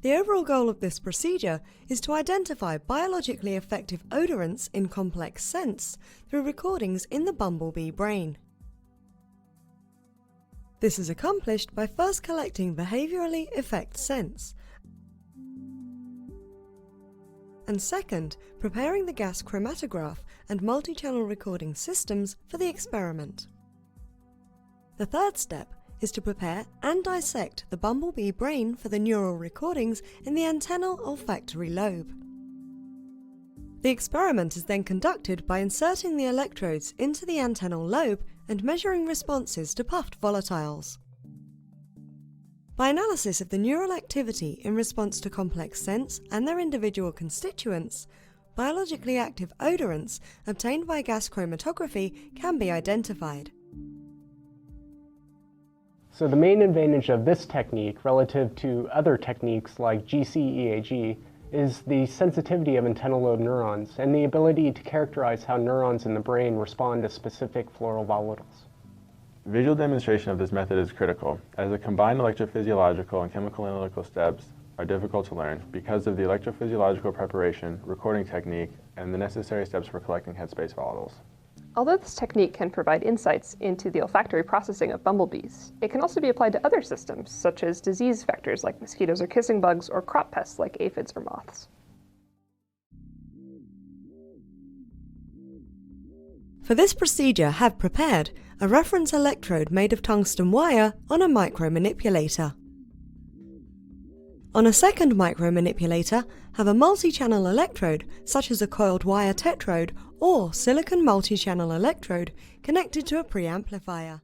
The overall goal of this procedure is to identify biologically effective odorants in complex scents through recordings in the bumblebee brain. This is accomplished by first collecting behaviourally effect scents, and second, preparing the gas chromatograph and multi-channel recording systems for the experiment. The third step is to prepare and dissect the bumblebee brain for the neural recordings in the antennal olfactory lobe. The experiment is then conducted by inserting the electrodes into the antennal lobe and measuring responses to puffed volatiles. By analysis of the neural activity in response to complex scents and their individual constituents, biologically active odorants obtained by gas chromatography can be identified. So the main advantage of this technique relative to other techniques like GCEAG is the sensitivity of antennal lobe neurons and the ability to characterize how neurons in the brain respond to specific floral volatiles. Visual demonstration of this method is critical, as the combined electrophysiological and chemical analytical steps are difficult to learn because of the electrophysiological preparation, recording technique, and the necessary steps for collecting headspace volatiles. Although this technique can provide insights into the olfactory processing of bumblebees, it can also be applied to other systems, such as disease vectors like mosquitoes or kissing bugs, or crop pests like aphids or moths. For this procedure, have prepared a reference electrode made of tungsten wire on a micromanipulator. On a second micromanipulator, have a multi-channel electrode such as a coiled wire tetrode or silicon multi-channel electrode connected to a preamplifier.